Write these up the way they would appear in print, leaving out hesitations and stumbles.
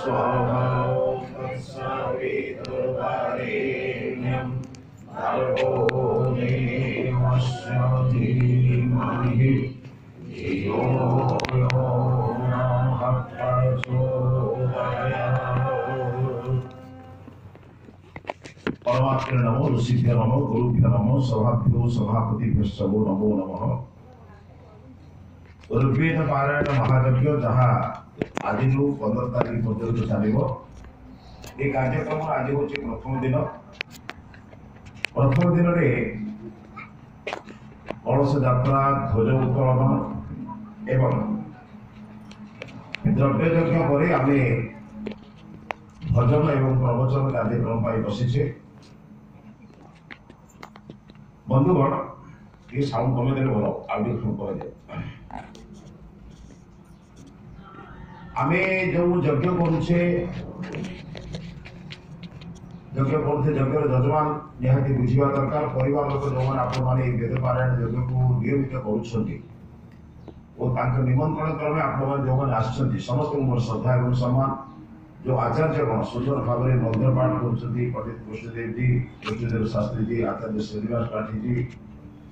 स्वभाव तत्सवितुर्वरेण्यं भर्गो देवस्य धीमहि धियो यो नः प्रचोदयात्। परमात्मने नमो, ऋषिभ्यो नमो, गुरुभ्यो नमो, सभाभ्यो सभापतिभ्यश्च नमो नमः। ऋग्वेद पारायण महायज्ञ जहाँ आज 15 तारीख पर्यंत चलो ये कार्यक्रम आज हूँ प्रथम दिन। प्रथम दिन में कलश यात्रा, ध्वज उत्तोलन एवं द्रव्य यज्ञ पर आम भजन एवं प्रवचन कार्यक्रम बसीचे। बंधुगण ये साउंड कमे देले भल आउट कर आमे जो यज्ञ करुचे यज्ञर यजमान निहाती बुझा दरकार। परिवार लोक जो मैंने वेद पारायण यज्ञ को नियमित कर निमंत्रण क्रमे आप जो मैंने समस्त मोर श्रद्धा और सम्मान। जो आचार्य गण सुंदर भाव में मंत्र पाठ कर पंडित कृष्णदेव जी, कृष्णदेव शास्त्री जी, आचार्य श्रीनिवास पाठी जी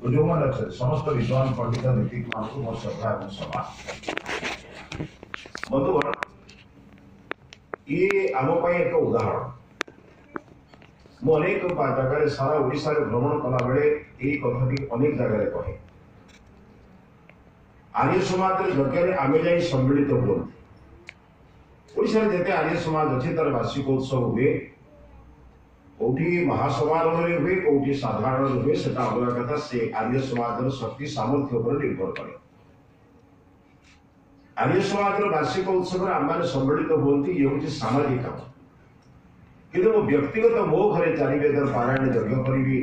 तो जो मैंने अच्छे समस्त विद्वान पंडित नीतिक मान को मोर श्रद्धा और सम्मान। बंधुगण ये आम एक उदाहरण मु अनेक जगह सारा ओडिशा भ्रमण कला बेले ये कथाटी अनेक जगह कहे। आर्य समाज यज्ञ आम जा सम्मिलित हूँ। ओडिशा जिते आर्य समाज अच्छे तार वार्षिकोत्सव हुए, कौटी महासमारोह हुए, कौटी साधारण हुए, से अलग कथा। से आर्य समाज शक्ति सामर्थ्य पर निर्भर करे। आर्य समाज वार्षिक उत्सव आम मैंने सम्मिलित हमें ये हूँ सामाजिक काम। कि व्यक्तिगत मो घरे 4 वेद पारायण यज्ञ करी,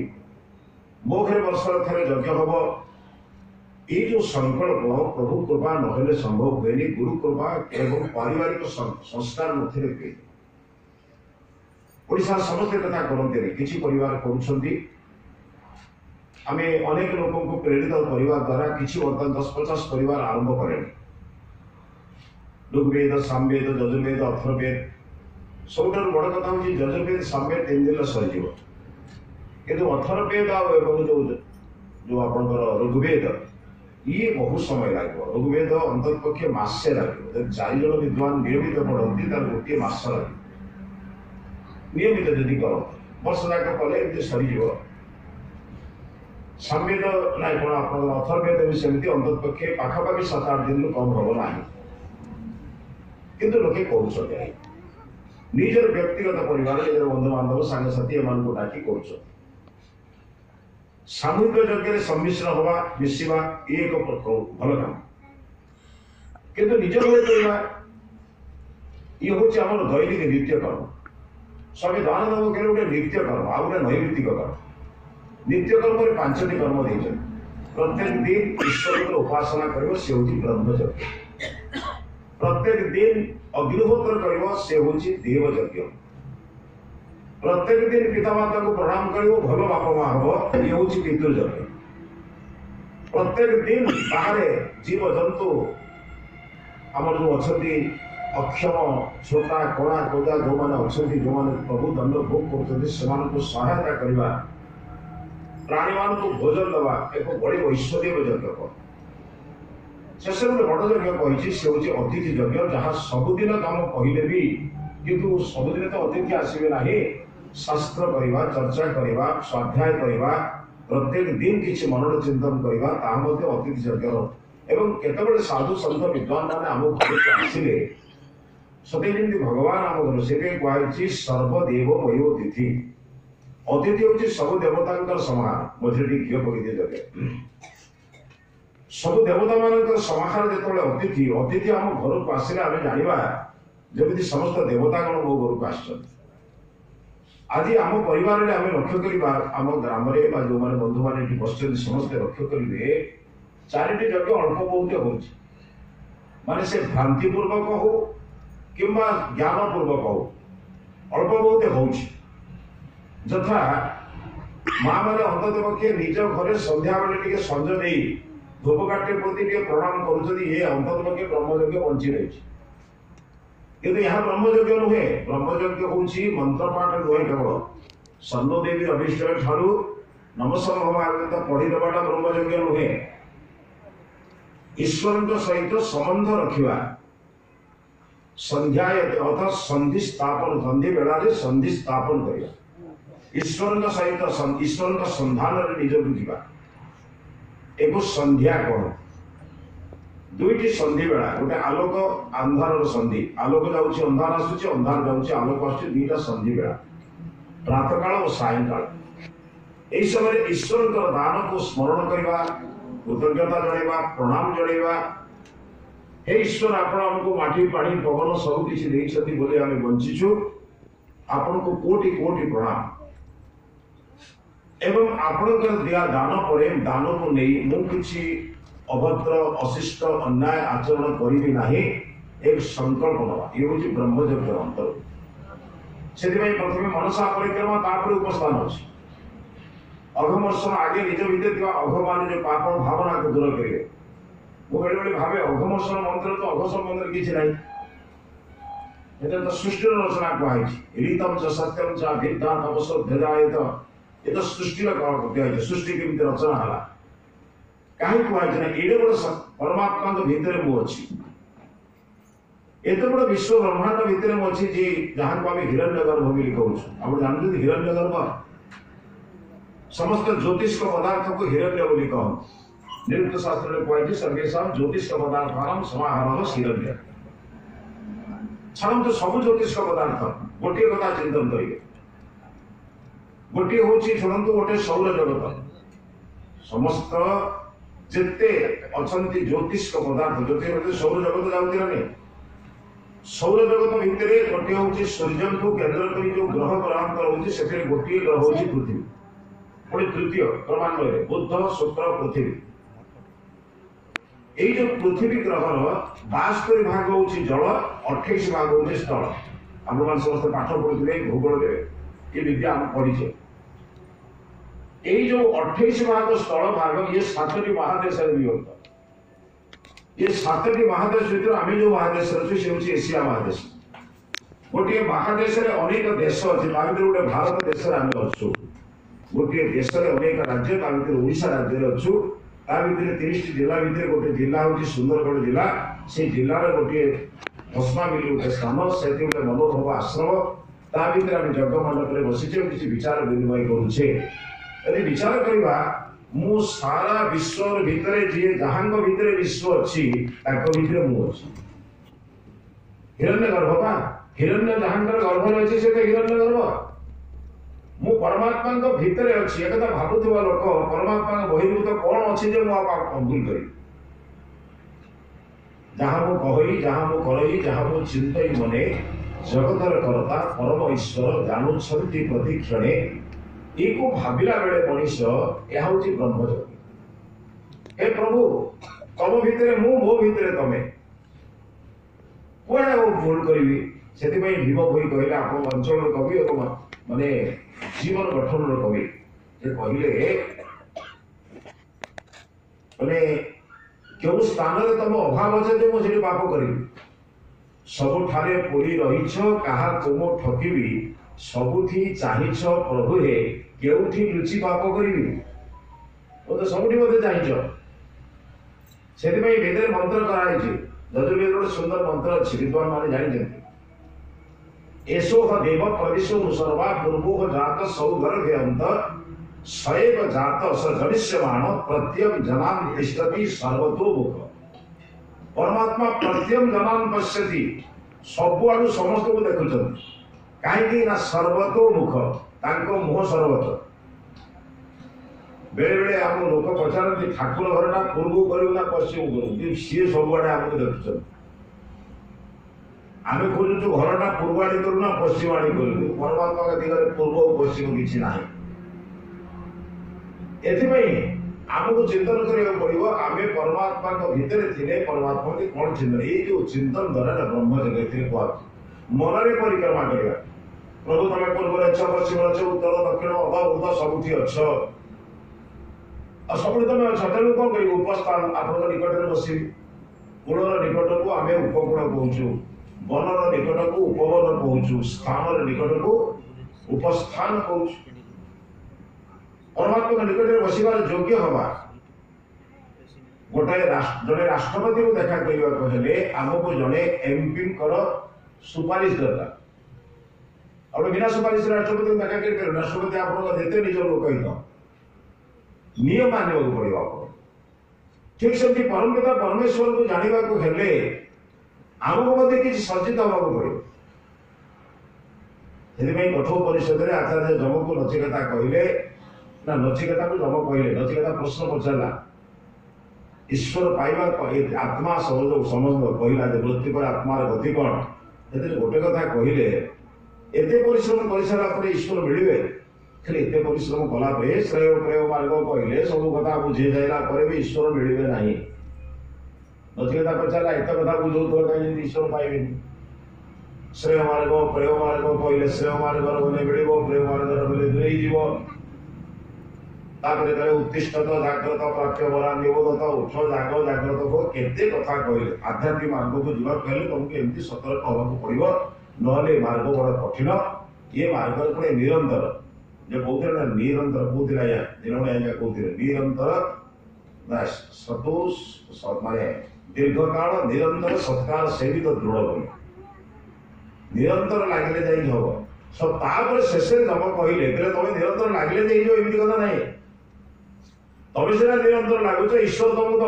मो घरे वर्षर थे यज्ञ हम ये जो संकल्प प्रभु कृपा नहले संभव हुए। गुरु कृपा एवं पारिवारिक संस्कार मध्य हुए। ओडिशा समस्त कथा करते किसी परिवार करुँच अनेक लोक प्रेरित करने द्वारा किसी बर्तमान 10-50 परिवार आरंभ करें। ऋग्वेद, सामवेद, यजुर्वेद, अथर्ववेद सब बड़ कथा हूँ यजुर्वेद सामवेद 3 दिन सरीज कि अथर्ववेद जो आप ऋग्वेद ये बहुत समय लगे। ऋग्वेद अंततपक्षे मसे लगे। 4 जन विद्वान नियमित पढ़ती तर गोटे मस लगे। नियमित जदि कर वर्ष जाक कले सरीज। सामवेद ना कौन आप अथर्ववेद भी सेमती अंततपक्षे पाखापाखि 7-8 दिन कम हम ना किंतु लोके कर निजर व्यक्तिगत परिवार निजर बंधु बांधव सांगसाथी एम डाकी कर सामूहिक यज्ञ सम्मिश्र हवा मिसवा ये एक भल काम। किंतु निज घरे करवा ये हूँ आम दैनिक नित्य कर्म। स्वामी दयानंद कहले गोटे नित्य कर्म आ गए नैमित्तिक कर्म। नित्य कर्म 5टी कर्म देते। प्रत्येक दिन ईश्वर उपासना कर ब्रह्मयज्ञ। प्रत्येक दिन अग्निहोत्र कर देवयज्ञ। प्रत्येक दिन पितामाता को प्रणाम कर भल बाप माँ हम ये हूँ पितृयज्ञ। प्रत्येक दिन बाहर जीव जंतु आम जो अच्छा अक्षम छोटा कणा कोदा जो मैंने अच्छा जो मैंने प्रभु दंड भोग कर सहायता करवा प्राणी मान को भोजन दवा एक बड़े वैश्वदेव यज्ञ शेष गोटे बड़ यज्ञ कही से हूँ अतिथि यज्ञ। जहाँ सबुदिन कम कहले भी किंतु सबुदिन तो अतिथि आसवे ना। शास्त्र करवा, चर्चा करवा, स्वाध्याय करवा, प्रत्येक दिन किसी मनन चिंतन करवा अतिथि यज्ञ। एवं केतबे साधु सन्त विद्वान मैंने आम घर आसिले सते जमी भगवान आम घर से कहुई सर्वदेव मयो तिथि। अतिथि हूँ सब देवता समाहार। मझे घी पकड़ यज्ञ सब देवता मान समाहार जो अतिथि अतिथि आम घर को आसिले आम जाना जमी समस्त देवतागण मो घर को आस। आज आम परिवार आम लक्ष्य करवा आम ग्राम जो मैंने बंधु मैंने बस समस्ते लक्ष्य करेंगे 4टी यज्ञ अल्प बहुत हो माने से भ्रांतिपूर्वक हो कि ज्ञानपूर्वक हो अल्प बहुत हो। यथा माँ मैंने अंततपक्षे निज घर संध्या बेले संज नहीं धूपकाठी प्रति प्रणाम कर अंततपक्षे ब्रह्मयज्ञ बंची रही। किंतु यहाँ ब्रह्मयज्ञ नुहे ब्रह्मयज्ञ हूँ मंत्रपाठ नुहे केवल स्वर्णदेवी अभिष्ट ठारू नमसंभवागत पढ़ीदेवाटा ब्रह्मयज्ञ नुहे ईश्वर सहित संबंध रखा संध्या अर्थात संधि स्थापन संधि बेला संधि स्थापन कर ईश्वर सहित ईश्वर संधान निजक एक संध्या कौन दुईटी संधि बेला गोटे आलोक अंधार संधि आलोक जाऊँच अंधार आसूँ अंधार जाऊँच आलोक आस दुईटा संधि बेला प्रातः काल और सायंकाल यही समय ईश्वर दान को स्मरण करवा कृतज्ञता जणेवा प्रणाम जणेवा हे ईश्वर आपण हमको माटी पानी पवन सब किसी देइछथि बोले आमे बंचिछु आपण को कोटि कोटि प्रणाम एवं आपण के दिया दान परे दान को नहीं मु किछि अभद्र अशिष्ट अन्याय आचरण करिबि नाही एक संकल्प नवा ये होछि ब्रह्मचर्य अंतर सेति भाई प्रथमे मनसा परिक्रमा तापर उपस्थान अछि अघमर्षण आगे निज भीतर अघमान जो पाप भावना को दूर करेंगे वो बेले बेले भावे अघमर्षण मंत्र तो अघ संबंध किसी नहीं तो सृष्टि रचना कहुई ऋतम च सत्यम च विद्या तपस ध्वजायत ये तो सृष्टि कहुई सृष्टि केमी रचना है कहीं कहुई ना ये गोटे परमात्मा भितर मु अच्छी एत बड़ विश्व ब्रह्मांड भितर मु अच्छी जी जहाँ को आम हिरण्यगर्भ बोली कहूँ आप जानते हिरण्यगर्भ समस्त ज्योतिष पदार्थ को हिरण्य बोली कह निरुक्त शास्त्र में कहुई सर्वेशा ज्योतिष पदार्थ समाहार हिरण्य छाड़ू सब ज्योतिष पदार्थ गोटे कथा चिंतन करेंगे गोटे हूँ शुणु गोटे सौर जगत समस्त जिते अच्छा ज्योतिष पदार्थ ज्योतिष सौर जगत जाऊँगी ना नहीं सौर जगत भितर गोटे हूँ सूर्य को केन्द्र कर जो ग्रह ग्रहांतर होती गोटे ग्रह हूँ पृथ्वी पुणी तृतीय क्रमान्वय बुध शुक्र पृथ्वी ये जो पृथ्वी ग्रहर 72 भाग हूँ जल 28 भाग हूँ स्थल आप समस्त पाठ पढ़ुते भूगोल ये विद्या आम पढ़ीचे ये जो 28 भाग स्थल भाग ये 7टी महादेश विभक्त ये 7टी महादेश भर आम जो महादेश अच्छे से हूँ एशिया महादेश गोटे महादेश अनेक देश अच्छे गोटे भारत देश आम अच्छु गोटे देश में अनेक राज्य ओडिशा राज्य अच्छु भितर 30 जिला भितर गोटे जिला हूँ सुंदरगढ़ जिला से जिलार गोटे भस्मा मिली गोटे स्थान से गोटे मनोरम आश्रम ता भर आम यज्ञ मंडप बसीचे किसी विचार विनिमय करुचे यदि विचार करवा मु सारा विश्व भितर जी जहाँ भितर विश्व अच्छी भितर मु अच्छी हिरण्य गर्भ पा हिरण्य जहाँ गर्भ अच्छे से हिरण्य गर्भ मु परमात्मा भितर अच्छी एक भावुवा लोक परमात्मा बहिर्भूत कौन अच्छी जो भूल करी जहाँ मु कही जहाँ मु करई जहाँ मु चिंतई मने जगतर कर्ता परम ईश्वर जानुछंती प्रति क्षणे एको भाविला बेले मनीष यह हूँ ब्रह्मज्ञ हे प्रभु तम भितर मु मो भितर तमे कौन भूल करी से भीम भई कहले आप अंचल कवि एक माने जीवन गठन कवि कहले माने क्यों स्थान तुम अभाव अच्छे जो मुझे पाप करी सबुठारे पड़ी रहीछ कहा तुम ठकिबी सबुठी चाहिछ प्रभु हे केउठी लुचि पाप करी तो सबुठी मते चाहिछ से वेद मंत्र कराई यजुर्वेद गोटे सुंदर मंत्र अच्छी विद्वान माने जानी एसोह देव प्रदिशो सर्वा पूर्वो जात सौगर्भे अंत सैव जात सजनिष्यमाण प्रत्यम जनान तिष्ठति सर्वतोमुख परमात्मा प्रत्यम जनान पश्यति सबुआडू समस्त को देखुछन कहीं ना सर्वतोमुख तांको मुह सर्वत बेले बेले आम लोक पचारती ठाकुर घरटा पूर्व करू ना पश्चिम करू सी सबुआडे आमको देखुछन आम खोजु घरटा पूर्व आड़ी करू ना पश्चिम आड़ी करू परमात्मा का दिगरे पूर्व और पश्चिम किसी ना आमको चिंतन करा पड़ो आम परमात्मा भितर थे परमात्मा की कौन चिंतन ये जो चिंतन द्वारा ब्रह्म जगत कह मनरे परिक्रमा करवा प्रभु तुम पूर्व अच्छ पश्चिम अच्छ उत्तर दक्षिण अभाव सबुठी अच्छ सब तुम अच्छ तेणु कौन कर उपस्थान आप निकट में बस कूलर निकट को आम उपकूल कहूँ बनर निकट को उपवन कहूँ स्थान निकट को उपस्थान कहूँ परमात्मा निकट में बसबार योग्य हवा गोटे जड़े राष्ट्रपति को देखा करने आमको जड़े एमपी सुपारिश दरकार और बिना सुपारिश राष्ट्रपति को देखा कर राष्ट्रपति आप जिते निज लोक नियम मानवा पड़ो आप ठीक से परम पिता परमेश्वर को जानवा आमको किसी सज्जित हवा पड़ो से कठोपनिषद में आचार्य जम को नचिकेता कहले ना नचिकेता को जम कहले नचिकेता प्रश्न पचारा ईश्वर पाइबा आत्मा समझ कहला मृत्यु पर आत्मार गति कौन से गोटे कथा कहले एत परिश्रम कर सारा ईश्वर मिले खाली एत परिश्रम कलापर श्रेय प्रेय मार्ग कहले सब कथा बुझे जाइला भी ईश्वर मिले ना नचिकेता पचारा एत कथा बुझे कहीं ईश्वर पाइबे श्रेय मार्ग प्रेय मार्ग कहले श्रेय मार्ग गले मिल प्रेय मार्ग गले दूरे जीव उत्तिष्ठ जाग्रत प्राप्य बरा निबोधत उठ जाग जाग्रत को केते कथा कहले आध्यात्मिक मार्ग को जीवा कहले तुमको एमती सतर्क होगा पड़ो नहले मार्ग बड़ कठिन ये मार्ग पुणे निरंतर जो कहते ना निरंतर कहते आज्ञा दिन आज्ञा कहते निरंतर सतु माने दीर्घकाल निरंतर सत्कार सेवित दृढ़ बल निरंतर लगे जाइए हम सब तापर शेष जम कहले तुम निरंतर लगे जाइए एमती कथा ना तमें सीना निरंतर लगुच ईश्वर तुमको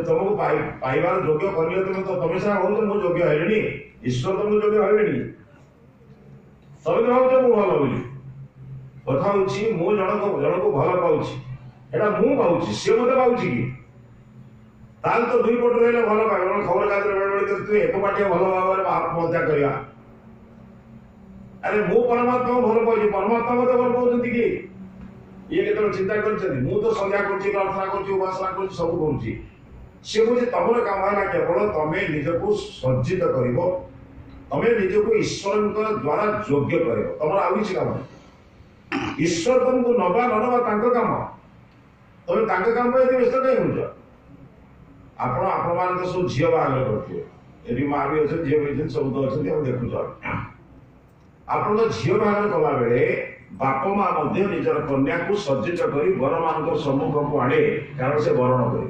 तुमको पाइबार योग्य कर तुम सीना कहूँ मुझे योग्य है ईश्वर तुमको योग्य है तुम भाव मुझे भल बोली कथा हूँ जन को भल पाँचा मुझे पाँच सी मत पाँच कि तो दुई पट रही भल पाए खबर कागज तु एक पाटिया भल भाव में आत्महत्या करवा अरे मु परमात्मा भल पाँच परमात्मा मत भल पाँच कि ये केतल चिंता करछथि तो संध्या करछि प्रार्थना करछि उपासना करछि सब करछि से बुझे तमर काम है केवल तमे निजको सज्जित करिवो तमे निजको ईश्वर द्वारा योग्य करिवो तमर आ किछि काम ईश्वर तुमको नबा ननबा तांको काम तमे तांको काम पे व्यस्त नहीं होछ आपण आपण मान तो सब झियो बाहर करथियो एडी मां भी अछि झियो भी सब तो अछि हम देखु छ आपण तो झियो बाहर कला बेले बाप माँ निजर कन्या को सज्जित कर बर मान सम्मुख को आने कारण से वरण कर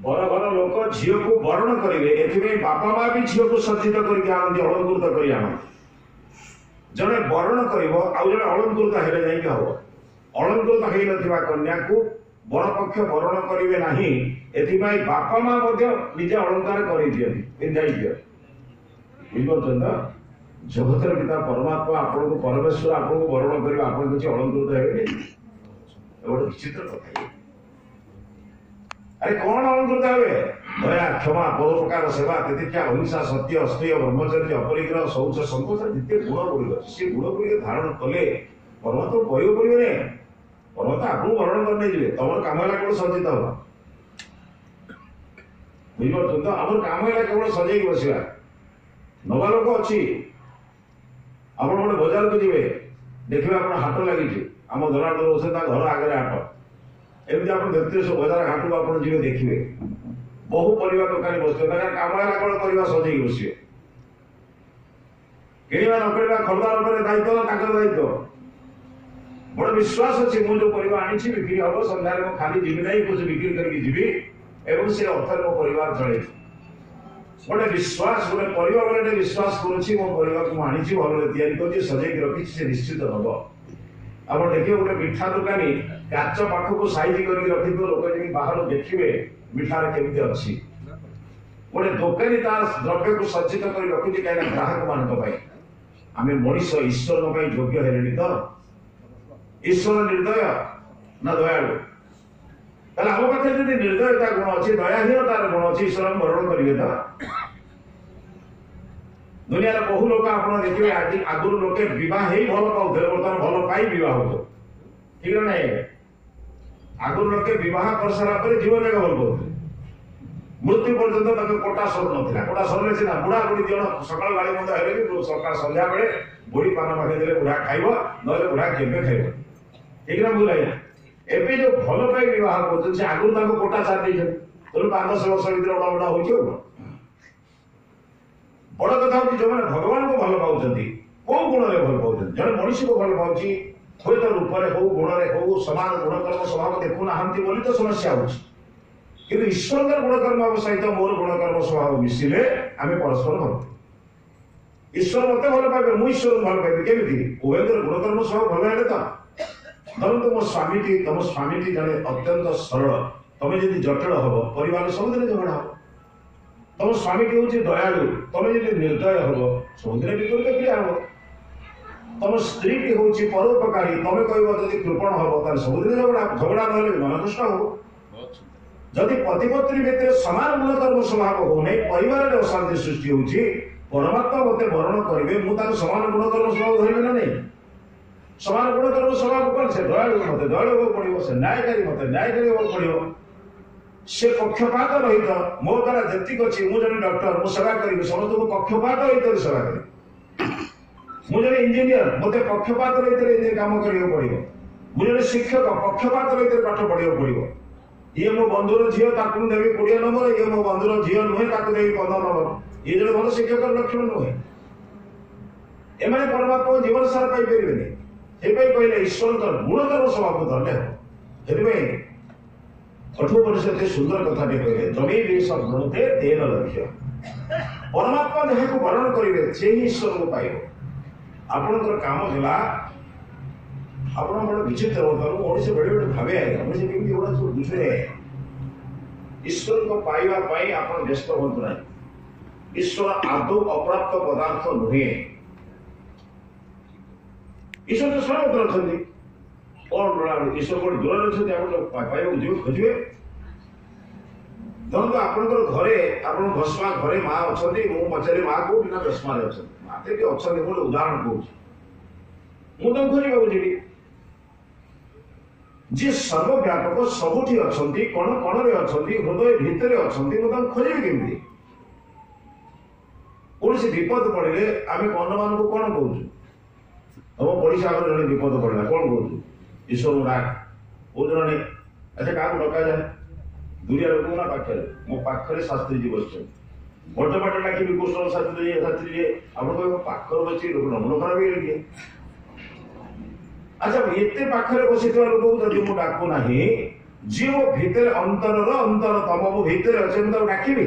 बर घर लोक झी को वरण करेंगे बापा माँ भी झी को सज्जित करके आनती अलंकृत कर आनती जड़े वरण कर अलंकृत हेले जाइए हम अलंकृत हो कन्या को बर पक्ष वरण करेंगे ना बापा माँ निजे अलंकार कर पिंधाई दिए बुझे जगतर पिता परमात्मा आपन को परमेश्वर आपन को वर्ण कर आपन किसी अलंकृत है गोटे विचित्र कथा अरे कौन अलंकृत है दया क्षमा परोपकार सेवा तितिक्षा अहिंसा सत्य अस्तेय ब्रह्मचर्य अपरिग्रह शौच संकोच जिते गुण गुड़िक से गुण गुड़िक धारण कले परमात्मा कहू पड़े परमात्मा आपको वर्ण करने जी तुम काम है केवल सज्जित हवा बुझे तो आम काम है केवल सजे बसवा नवा लोक अच्छी आप गोटे बजार को जी देखिए आप हाट लगी आम धराड़ से घर आगे हाट एमती आप देखते सब बजार हाट को आप जी देखिए बहु परिवार दुकानी बसते काम है कौन परिवार सजे बसवे किणवा न किणवा खरीदार दायित्व दायित्व बड़ विश्वास अच्छे मुझे परिवार आनी बिक्री हम सन्धार खाली जीवी ना कुछ बिक्री करके जीवी एवं से अर्थ मो परिवार चले गोटे विश्वास गोटे परिवार गोटे विश्वास करुच्ची मो परिवार को आनी भल कर सजे रखी से निश्चित हम आप देखिए गोटे मिठा दुकानी काच पाखक साइज कर रखी लोक जी बाहर देखिए मिठार केमी अच्छी गोटे दुकानी तार द्रव्य को सज्जित कर रखी कहीं ग्राहक मान आम मनीष ईश्वर योग्य है तो ईश्वर निर्दय ना दयालु ताले आम पाखे जब निर्दयता गुण अच्छी दयाहीनतार गुण अच्छी ईश्वर वर्ण करेंगे तो दुनिया बहु लोक आप देखिए आज आगुरी लोके बह भल पाते बर्तमान भल पाई बह हो ठीक ना आगुरी लोके बह कर सारा जीवन जाक भल पाते मृत्यु पर्यंत कोटा सर ना कोटा सरले सीना बुढ़ा बुढ़ी जन सका गाड़ी मत है सका संध्या बेले बुढ़ी पान पाखे दे बुढ़ा खाइब ना बुढ़ा केवे खाइब ठीक ना बुझे एवं जो भल पाई बह कर आगुरी कोटा छाड़ी तो 5-10 वर्ष भर बड़ा बड़ा हो बड़ कथा हूँ जो मैंने भगवान को भल पाँच कौ गुण में भल पाँच जन मनुष्य को भल पाँच हूँ तो रूपरे हो गुण हो सामान गुणकर्म स्वभाव देखुना बोली तो समस्या होती ईश्वर गुणकर्म सहित मोर गुणकर्म स्वभाव मिसिले आम परस्पर भल ईश्वर मत भल पाइबे मु ईश्वर भल पाइबी केमिति उभयकर गुणकर्म स्वभाव भल हेले तो धर तुम स्वामी जड़े अत्यंत सरल तुम्हें जब जटिल हम परिवार सबुदिन झगड़ा हम तुम स्वामी हूँ दयालु तुम्हें जब निर्दय हम सबुदिन विपरीत क्रिया हम तुम स्त्री हूँ परोपकारी तुम्हें कह कृपण हम सबुदिन झगड़ा झगड़ा ना मन कष्ट हम जदि पति पत्नी भितर सामान गुणकर्म स्वभाव हो नहीं परिवार अशांति सृष्टि होती परमात्मा मत वर्ण करेंगे मुझे सामान गुणकर्म स्वभाव धरवे ना नहीं सामान गुणकर्म स्वभाव कौन से दयालु मत दयालु होगा पड़ो से न्यायकारी मत न्यायकारी होगा पड़ो से पक्षपात रहित मो द्वारा जी अच्छी मुझे डॉक्टर मुझे सेवा करी समस्त को पक्षपात रहित सेवा करी मुझे इंजीनियर मत पक्षपात रहित काम करा पड़ो मुझे शिक्षक पक्षपात रहित पाठ पढ़ा पड़ो ये मो बंधुर झील ताकू देवी 20 नंबर ये मो बंधुर झील नुहे ताकू देवी 15 नंबर ये जो भल शिक्षक लक्षण नुहे एम परमात्मा जीवन सारा पाइपर कहले ईश्वर गुणकर्म स्वभाव धरले कठोपनिषद सुंदर कथा कहले जमी भी सब गुणते तेन लक्ष्य परमात्मा जहाँ को वर्ण करेंगे से ही ईश्वर को पाइब आपणकर काम है आप बड़ा विचित्र होता बेले बेले भावे मनुष्य केमी गुड़ा सब बुझे ईश्वर को पाइबाई आप व्यस्त हूँ ना ईश्वर आदौ अप्राप्त पदार्थ नुहे ईश्वर तो सर्वत्र अच्छा कौन ईश्वर को दूर अच्छे जी खोजे धरत आप घरे आप भस्मा घरे माँ अच्छा मुझे पचारे माँ कौटी ना भस्मा अच्छा गोटे उदाहरण कहूँ मुझे खोजा जी जी सर्वव्यापक सबुठी अच्छा कण कण अच्छा हृदय भितर अच्छा खोजे केमी कौन से विपद पड़े आम कौन मान को कौन कहूँ तुम पड़ोसा आगे जन विपद पड़ा कौन कहूँ ईश्वर डाक कौन नहीं अच्छा क्या डका जाए दुनिया लोक ना पाखे मो पाखे शास्त्री जी बस बड़ बाट डाक कृष्ण शास्त्री शास्त्री आप पाखर बच्चे लोक मन खराब हो अच्छा एते पाखरे बसिଥିବା लोक जदि मु डाकू नाही जी मो भितर अंतर अंतरतम मो भितर अच्छे मुझे डाकिबी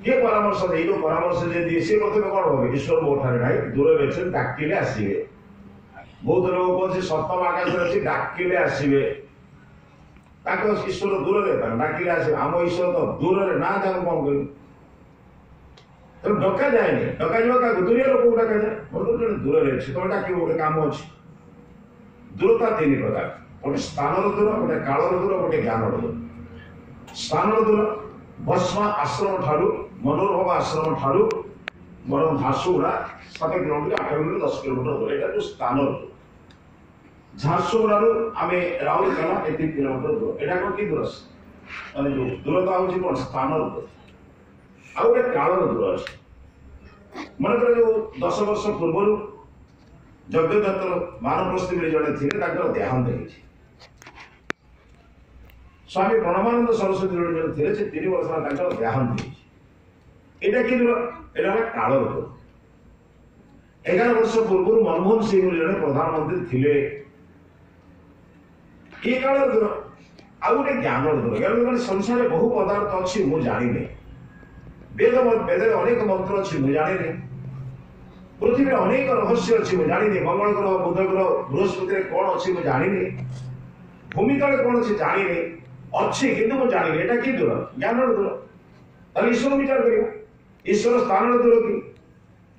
ये परामर्श दे परामर्श जे सी प्रथम कौन हम ईश्वर मो ठारे ना दूर अच्छे डाकिले आसवे बहुत लोग कौन सप्तम आकाश अच्छी डाकिले आसवे ईश्वर दूर डाकिले आसवे आम ईश्वर तो दूर ना कौन कर डका जाए डका क्या दुनिया लोक डका जाए बोलो दूर अच्छे तुम डाक गोटे कम अच्छे दूरता 3 प्रकार गोटे स्थान दूर गोटे काल दूर गोटे ज्ञान दूर स्थान दूर भस्मा आश्रम ठारू मनोरभव आश्रम ठारू मोर झारसुगुड़ा 7 किलोमीटर 8 किलोमीटर 10 किलोमीटर दूर यहाँ जो स्थान दूर झारसुगुड़ा आम राउरकेला 3 किलोमीटर दूर यहाँ कौन कि दूर मानते जो दूरता हूँ कौन स्थान दूर आ गए काल दूर अच्छे मनकर जो 10 वर्ष पूर्व यज्ञदत्त मानप्रस्थी जड़े थे देहांत हो स्वामी प्रणमानंद सरस्वती जड़े थे से 3 वर्ष देहांत होटा कि काल दूर 11 वर्ष पूर्व मनमोहन सिंह जड़े प्रधानमंत्री थे ये काल दूर आ गए ज्ञान दूर संसार बहु पदार्थ अच्छी मुझे जानी वेद वेद अनेक मंत्र अच्छी मुझे जानी पृथ्वी अनेक रहस्य अच्छी मुझे जानी मंगल ग्रह बुध ग्रह बृहस्पति कौन अच्छी मुझे जानी भूमि तले कौन अच्छी जानी अच्छी कि मुझे जानी यहाँ कि दूर ज्ञान दूर ईश्वर विचार कर ईश्वर स्थान दूर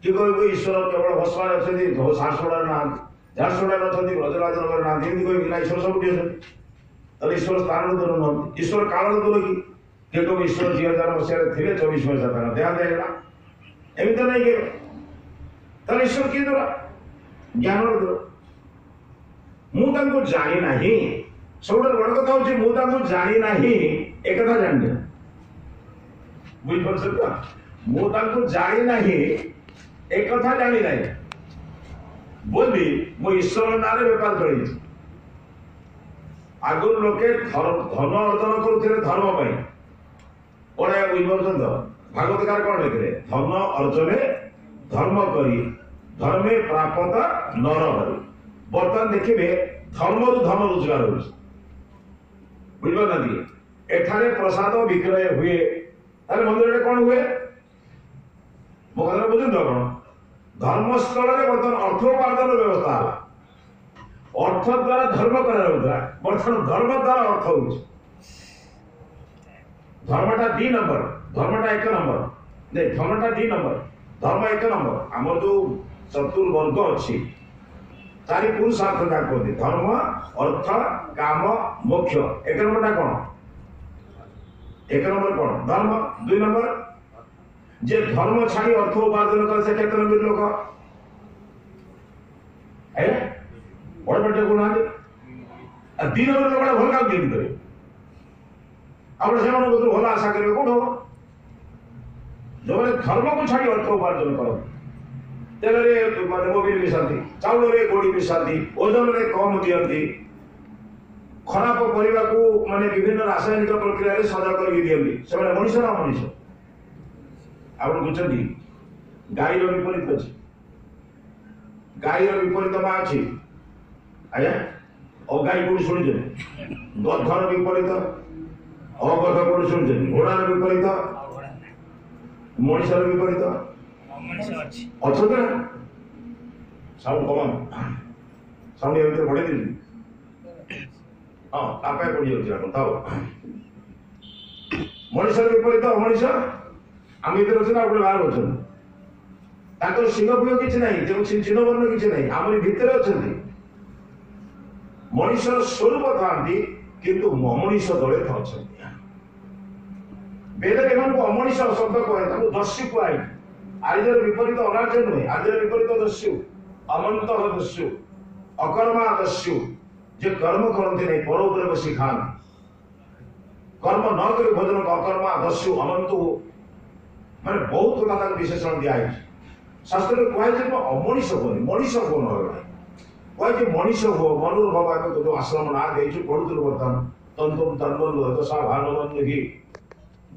कि कह ईश्वर केवल भस्मा अच्छा झारसुगुड़ा ना झारसुगुड़ा अच्छा ब्रजराजनगर ना कह ईश्वर सब ईश्वर स्थान दूर नुहत ईश्वर काल दूर कि कह ईश्वर 2000 मसीह थे 24 मसीहा तक देहांत होगा एमती नहीं कि ईश्वर किए दूर ज्ञान दूर मुझे जानी ना सब बड़ कथा हूँ मुझे जानी ना एक कथा जानी बुझे मुझे जानी ना एक कथा जानी ना बोली मो ईश्वर ना बेपार कर आगुरी लोके धन अर्जन करुले धर्म पढ़ाया बुझपार तो भागवतकार कौन लिखे धर्म अर्जने धर्म करी धर्मे प्राप्त नर हरि बर्तमान देखिए धर्म रु धन रोजगार हो बुझे एठारे प्रसाद विक्रय हुए मंदिर कौन हुए मो कथा बुझे कौन धर्मस्थल बर्तमान अर्थ उपार्जन व्यवस्था अर्थ द्वारा धर्म करा बर्तमान धर्म द्वारा अर्थ हो धर्मटा 2 नंबर धर्मटा 1 नंबर नहीं धर्मटा 2 नंबर धर्म 1 नंबर आम जो चतुर्वर्ग अच्छी चारि पुरुषार्थ क्या कहते धर्म अर्थ काम मोक्ष 1 नंबर कौन 1 नंबर कौन धर्म 2 नंबर जे धर्म छाड़ी अर्थ उपार्जन करे से केते नंबर लोक है बड़ बड़े गुण आगे 2 नंबर लोक भल काम केमि करे आपण से भल आशा करेंगे कौन हम जो मैंने धर्म को छाड़ी अर्थ उपार्जन कर तेल माने मोबिल मिसाती चाउल रे गोड़ी मिसाती ओजन रे कम दियंती खराब परिवा को माने विभिन्न रासायनिक प्रक्रिया रे सजा कर दियंती से माने मनुष्य ना मनुष्य आपण बुझंती गाई रो विपरीत अछि गाई रो विपरीत मा अछि आया ओ गाई को सुनि जे गधर विपरीत अगध को सुनि जे घोड़ा रो विपरीत मनुष्य रो विपरीत अच्छा ना साउंड कम साउंड ये बढ़े दी हां तापे पड़ी होती बताओ मनुष्य विपरीत मनुष्य आम इधर अच्छे ना बाहर अच्छे सिंह पुह कि जो चिन्ह वर्ण कि नहीं आम भितर अच्छा मनुष्य स्वरूप था किंतु अमनीष दले अच्छा वेद एम अमनीष शब्द कहे दस्यु कहुई आर्यर विपरीत अनार्य नुहे आर्यर विपरीत दस्यु अमंत दस्यु अकर्मा दस्यु जे कर्म करते नहीं पर ऊपर बसी खाती कर्म न कर भोजन अकर्मा दस्यु अमंतु माने बहुत कथा विशेषण दिखाई शास्त्र में कहुए अमनीष होनी मनीष हो कहुए मनीष हो मनोरभव जो आश्रम ना दे पढ़ुल बर्तमान तंतुम तन्मन दशा भानुमि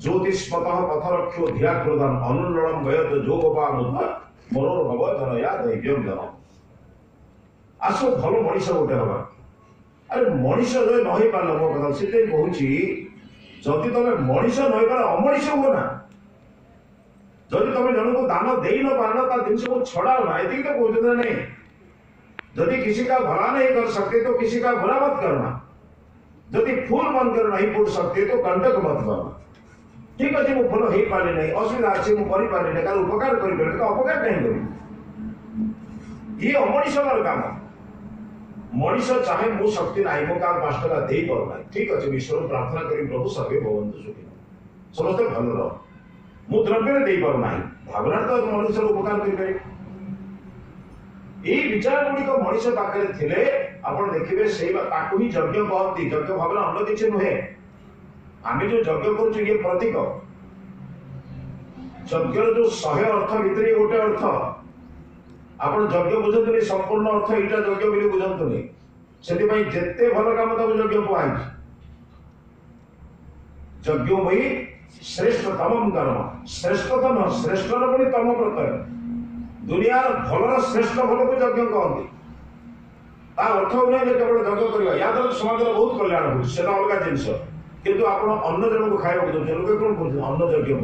ज्योतिष्मत पथरक्षो धिया प्रदान अनुलम गयत जोगपा मनोरभव जनया दैव्यम जन आस भल मनीष गोटे हवा अरे मनीष जो नई पार मो कथा से कहूँ जदि तुम मनीष नई पार अमनीष हो ना जदि तुम जन को दान दे न पार जिन को छड़ाओ ना ये तो कहते नहीं यदि किसी का भला नहीं कर सकते तो किसी का बुरा मत करना यदि फूल बनकर नहीं फूट सकते तो कंटक मत करना ठीक अच्छे मुझे भल हो पारे नहीं असुविधा अच्छे मुझे कर उपकार कर अपकार कहीं करी ये अमनीष काम मनीष चाहे मो शक्ति ना मो क्या 5 टका दे पार ठीक अच्छे ईश्वर प्रार्थना करी प्रभु सर्वे भवन्तु सुखिनः समस्त भल रह मु द्रव्य दे पार ना भावना तो मनुष्य उपकार कर विचार गुड़िक मनीष पाखे थे आप देखिए से ही यज्ञ कहती यज्ञ भावना अन्य किसी नुहे आम जो यज्ञ कर प्रतीक यज्ञ जो 100 अर्थ भितर गोटे अर्थ आप यज्ञ बुझे संपूर्ण अर्थ यहाँ यज्ञ बोली बुझे से जिते भल कम तक यज्ञ कहुई यज्ञ श्रेष्ठतम कर्म श्रेष्ठतम श्रेष्ठ पुणी तम प्रत्यय दुनिया भलर श्रेष्ठ भल को यज्ञ कहते अर्थ नुहे केवल यज्ञ करवा या द्वारा समाज बहुत कल्याण हो अलग जिनस किंतु आप अन्न जन को खाया दौर लोग कौन कर अन्न यज्ञ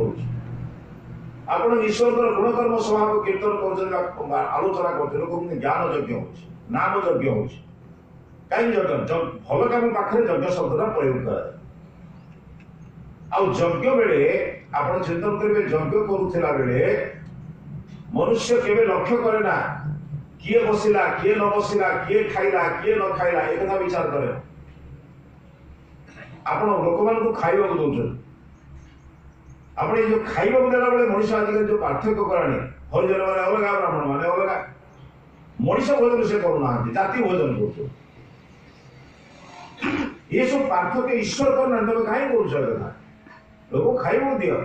कर ईश्वर गुणकर्म स्वभाव कीर्तन कर आलोचना करते लोक ज्ञान यज्ञ हो नाम यज्ञ हो कहीं यज्ञ भल कम पाखे यज्ञ शब्द प्रयोग कर यज्ञ बेले आप चिंतन करेंगे यज्ञ करुला बेले मनुष्य केवे लक्ष्य करे ना किए बसिला किए न बसिला किए खाइला किए न खाइला एक कथा विचार करे आपण लोक मान खाइबा को दौर आप जो खाइबा देला बेले मनुष्य आजिकल जो पार्थक्य करानी हरिजन मैंने अलग ब्राह्मण मैंने अलग मनुष्य भोजन से करूना जाति भोजन कर ये सब पार्थक्य ईश्वर करना तुम कहीं कथा लोक खाइबा दियो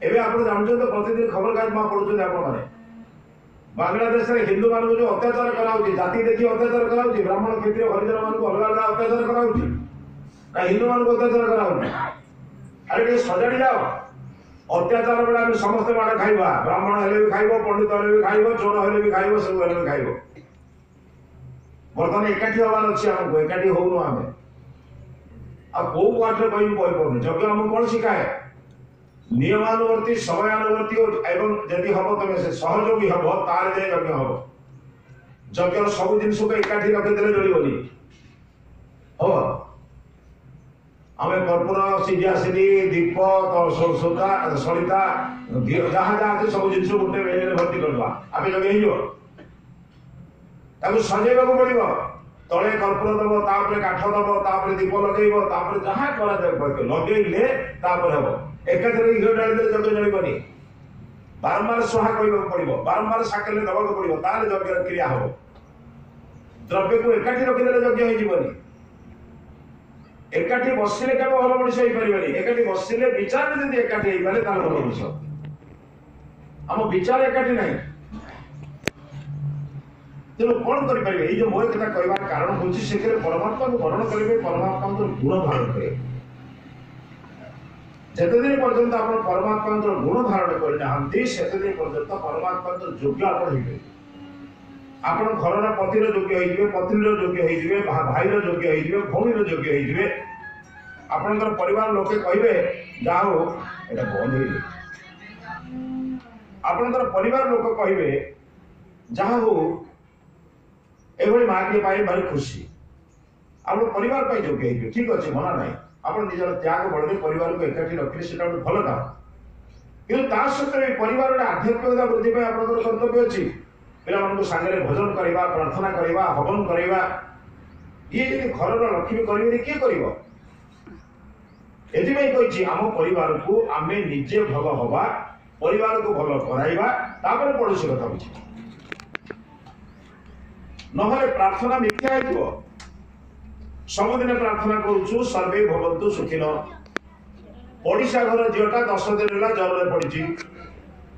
एवं आप जानते तो प्रतिदिन खबर कागज में पढ़ुते आपने बांग्लादेश में हिंदू मान जो अत्याचार कराऊँ जाति देखिए अत्याचार कराऊँ ब्राह्मण क्षत्रिय हरिजन मान अलग अलग अत्याचार कराऊँ ना हिंदू मान अत्याचार कराऊँ अरे टे सजाड़ी जाओ अत्याचार बेला आम समस्ते माड़ खाइबा ब्राह्मण हेले भी खाइब पंडित हेले भी खाइब चोर हेले भी खाइब सब हेले भी खाइब बर्तमान एकाठी हबार अच्छे आमको एकाठी होनु आमे आ को पाठे कहि पड़ुनी यज्ञ आमको कौन शिखाए नियमानुवर्ती समयानुवर्ती एवं यदि हम तुम से सहयोगी हम तार जाए यज्ञ हम यज्ञ सब जिन को एकाठी रखिदे जड़बनी हम आम कर्पूर सीझा सीधी दीप सोता सलिता जहाँ जहाँ सब जिन गोटे बेले भर्ती करवा आम यज्ञ हो सजेवा पड़ो तले कर्पूर दब तापर काठ दब तापर दीप लगे जहाँ कर लगे हम एकाथरे घी डाली यज्ञ जड़बनी बारंबार सुहा कह पड़ो बारंबार साकेल दबाक पड़ो ताले यज्ञ क्रिया हम द्रव्य को एकाठी रखिदे यज्ञ होनी एकाठी बसिले केवल भल मनुष्य हो पारे एकाठी बसिले विचार जब एकाठी हो पारे भल मनुष्य आम विचार एकाठी ना तेणु कौन करें ये मोह कथा कहबार कारण हूँ से परमात्मा को वर्ण करेंगे परमात्मा गुण धारण करेंगे जिते दिन पर्यंत आप परमात्मा गुण धारण करना से दिन पर्यंत परमात्मा योग्य आप घर पतिर योग्य हो पत्नी योग्य हो भाईर योग्य हो भौणीर योग्य हो आपंकर परिवार लोके कहे जा हो ये बंद हो आपंकर परिवार लोक कहे जहा हो एभली मार्गे पाई भारी खुशी आप परिवार योग्य हो ठीक अच्छे मना ना आप निजर त्याग बल परिवार को एकाठी रखिले से भल काम कि सहित परिवार आध्यात्मिकता वृद्धि आप कर्तव्य अच्छी पिला सागर भजन करवा प्रार्थना करवा हवन करवा ये जी घर लक्ष्मी करेंगे किए कर आम परिवार को आम निजे भल हवा परिवार को भल कराइबा पड़ोसी कथा बुझे ना प्रार्थना मिथ्या हो सबुदिन प्रार्थना करुचु सर्वे भवन्तु सुखिन ओडिशा घर झीटा 10 दिन है जर पड़ी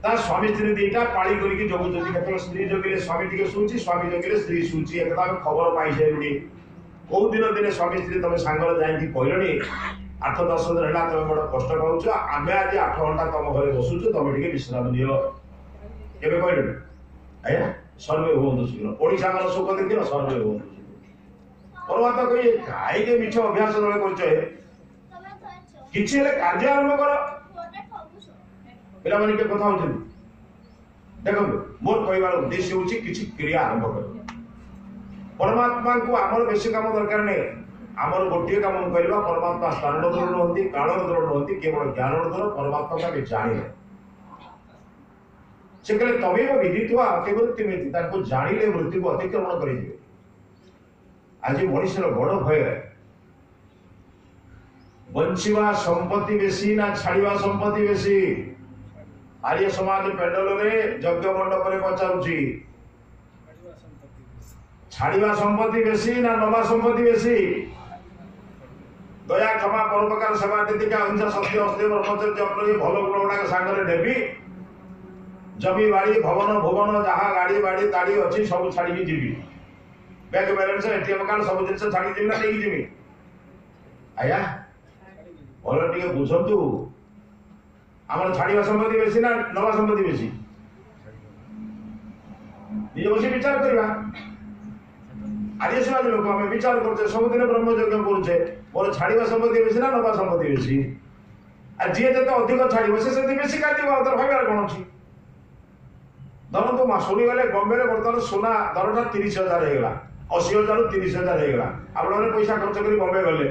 ता स्वामी स्त्री दीटा पाड़ी करके जगुचंती केतल स्त्री जगिले स्वामी टिके सुची स्वामी जगिले स्त्री सुची एकदा खबर पाई जाइबुनी को दिन दिन स्वामी स्त्री तमे सांगर जाई कहलनी 8-10 दिन है तुम बड़ा कष्ट पाउछ आमे आज 8 घंटा तुम घरे बसुछ तुम टिके विश्राम नियो केबे कहलनी आया सर्वे होंतु सुखिन ओडिशा घर सुख देखिन सर्वे होंतु परमात्मा कहि काई के मिछ अभ्यास रहे करछे किछि हेले कार्य आरंभ कर पिला माने के कथा होछन देखो मोर कहबार उद्देश्य होछि किछि क्रिया आरंभ कर परमात्मा को आमर बेसी काम दरकार नै आमर गोटे काम करबा परमात्मा स्थान दर होंती काल दर होंती केवल ज्ञान दर परमात्मा के जानिले से कहले तमेव विदित्वा अतिवृत्ति में ताको जानिले वृत्ति को अतिक्रमण करि दिबे आज मनुष्यर बड़ भय बंचिवा संपत्ति बेसी ना छाड़िवा संपत्ति बेसी आर्य समाज पेंडल रे यज्ञ मंडप रे पचारुची छाड़िवा संपत्ति बेसी ना नवा संपत्ति बेसी दया क्षमा परोपकार सेवा नीतिका अहिंसा सत्य अस्तेय ब्रह्मचर्य अपने भल गुण गुड़ा सांगरे नेबी जमी बाड़ी भवन भुवन जहाँ गाड़ी बाड़ी ताड़ी अच्छी सब छाड़ी जीवी बैंक बैलेंस एटीएम कार्ड सब जिन छाड़ी जीवी ना नहीं जीवी आया भल टे बुझंतु आम छाड़ा संपत्ति बेसी ना नवा संपत्ति बेसी निज बस विचार करवा आर्य समाज लोक आम विचार करते सबुदिन ब्रह्मयज्ञ करुचे मोर छाड़ा संपत्ति बेसी ना नवा संपत्ति बेसी आ जी जो अधिक छाड़ से बेसी काटिव तर भावार कौन अच्छी धर तो शुणीगले बम्बे बर्तमान सोना दरटा 30,000 होगा 80,000 रू 30,000 होगा आपने पैसा खर्च कर बम्बे गले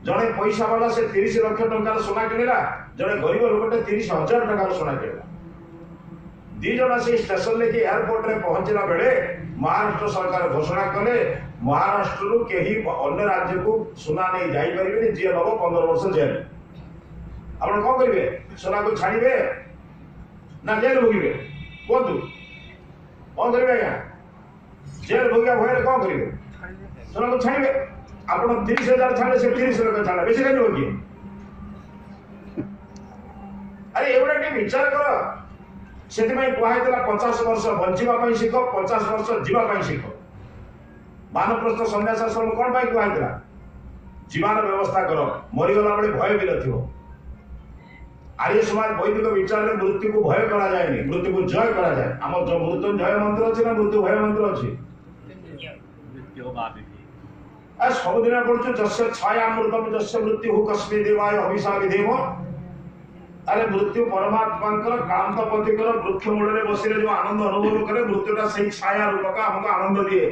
जड़े पैसा वाला से 30 लाख टंकार सोना किणला जड़े गरीब लोकटे 30,000 टंकार सोना किणला दी जना से स्टेशन लेके एयरपोर्ट रे पहुंचला बेले महाराष्ट्र सरकार घोषणा कले महाराष्ट्र रू केही अन्य राज्य को सोना नहीं जाई परिबे जे नबो 15 वर्ष जेल आपण कोन करिवे सोना को छाड़ीबे ना जेल भोगिबे कोंतु कोन करिवे या जेल भोगिया भय कोन करिवे सोना को छाड़ीबे आपण 30,000 छाड़े से 30 लाख छाड़ा बेसी कहीं होगी अरे एवढा के विचार कर से कहला 50 वर्ष बंचवा शिख 50 वर्ष जीवा शिख मानप्रस्थ संन्यास आश्रम कौन कहला जीवार व्यवस्था कर मरीगला बेले भय भी नथिबो। आर्य समाज वैदिक विचार में मृत्यु को भय करा जाए, मृत्यु को जय करा जाए। आम जो मृत्युंजय मंत्र अच्छे ना मृत्यु भय मंत्र अच्छे सबुदिन पढ़ु जस्य छायामृतम जस्य मृत्यु कस्मे देवाय हविषा विधेम। अरे मृत्यु परमात्मा कांतपति वृक्ष मूल में बस जो आनंद अनुभव करे मृत्युटा से छाया रूपक हमको आनंद दिए।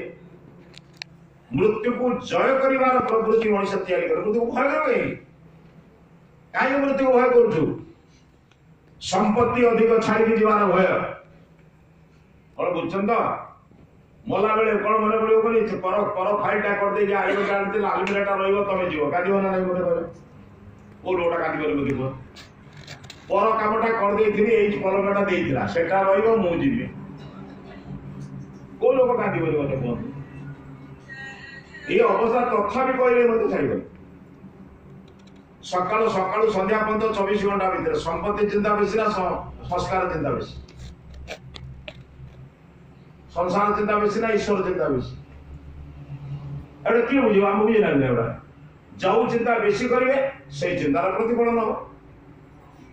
मृत्यु को जय कर प्रवृत्ति मनुष्य तैयारी कर मृत्यु को भय कर कहीं मृत्यु को भय करू संपत्ति अधिक छाड़ी जीवार भय और बुझन तो मला बेले कौन मन पड़े पर पर फाइलटा कर दे आलमीराटा रही जीव काट ना नहीं मत कह कौन गोटा काट मत पर कामटा कर पलकटा देता सेटा रही कौ लोक काट मत कहते ये अवस्था तथा भी कहले मत छाड़ सकाल सकाल संध्या पर्यंत 24 घंटा भितर संपत्ति चिंता बेसी ना संस्कार चिंता बेसी संसार चिंता बेसी ना ईश्वर चिंता बेसी एटा कि बुझिबा हम बुझि ना एटा जाऊ चिंता बेसी करिवे से चिंतार प्रतिफलन हो।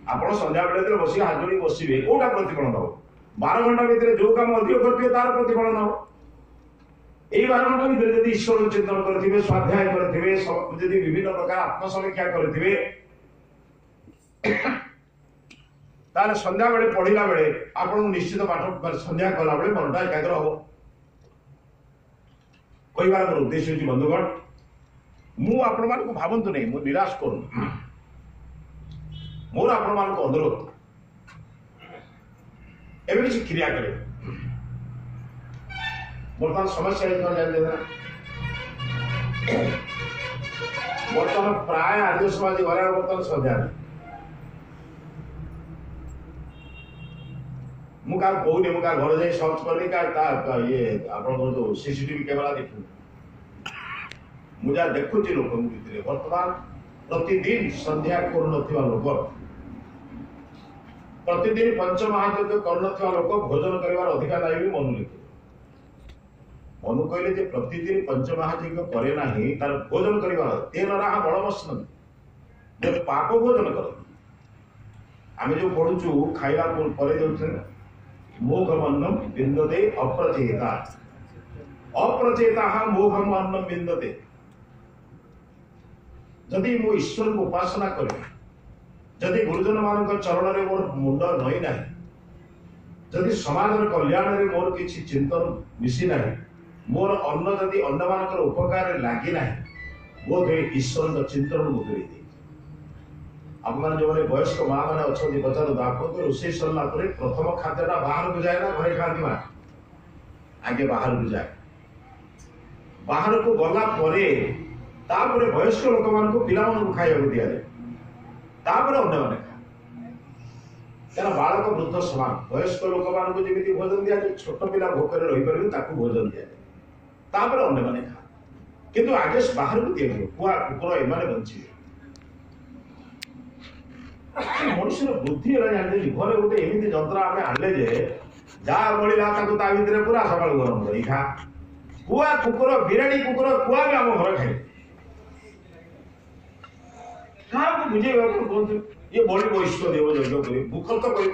आपण संध्या बेले बसी हाथ जोड़ी बसिबे कोटा प्रतिफलन हो 12 घंटा भितर जो काम अधिक करथिबे तार प्रतिफलन हो। এই 12 ঘন্টা ভিতরে যদি ঈশ্বর চিন্তন করथिबे स्वाध्याय करथिबे যদি বিভিন্ন প্রকার আত্মসমীক্ষা করथिबे তাহলে সন্ধ্যা বেলে পড়িলা বেলে আপন নিশ্চিত পাঠ সন্ধ্যা কলা বেলে মনটা একাগ্র হবো। কইবার মোর উদ্দেশ্য হচ্ছে বন্ধুগণ মু আপন মানকু ভাবন্তু নাই মু নিराश করুন मोर आपण मानक अनुरोध एवं किसी क्रिया करे बर्तमान समस्या बर्तमान प्राय आर्य समाज घर बर्तमान सजा मुझे कहूनी मुझे घर जाए सर्च करनी ये आप सीसीटीवी कैमेरा देखू मुझे देखुची लोक बर्तमान प्रतिदिन संध्या कर लोक प्रतिदिन पंचमहायज्ञ कर लोक भोजन कर अधिकार नहीं भी मनु लिखे मनु कहले प्रतिदिन पंचमहायज्ञ करे नाही तार भोजन करवा तेन राह बड़मसन जो पाप भोजन कर आम जो पढ़ुचु खाइला पर जो मोघम अन्नम बिंदते अप्रचेता अप्रचेता मोघम अन्नम बिंदते जदि मो ईश्वर को उपासना करे जदि गुरुजन मान चरण में मोर मुंड नई ना जदि समाज कल्याण में मोर किसी चिंतन मिसी ना मोर अन्न जदि अन्न मान उपकार लगी ना बोध ईश्वर चिंतन को दूरी दे आप जो वयस्क माँ मैंने अच्छा पचार आप रोषे सरला प्रथम खाद्यटा बाहर को जाए ना घरे खाती माँ आगे बाहर को जाए बाहर को गला तापर वयस्क लोक मान पिला खाया दि जाए तापर अन्य मैंने क्या बालक वृद्ध समान वयस्क लोक मान जमी भोजन दि जाए छोट पिला भोकर रही पारे भोजन दि जाए तापर अन्य मैंने खा किंतु आगे बाहर को दिया कुआ कुकुर एम बचे मनुष्य बुद्धि घरे गोटे एमती जंत्र आम आने जहाँ बढ़ला भर पूरा सका गरम कर खा कुआ कुकुर बिराड़ी कुकुर कुआ भी आम घर खाए क्या बुझे कहते ये बड़ी वैश्व देव यज्ञ कर मुखर तो कर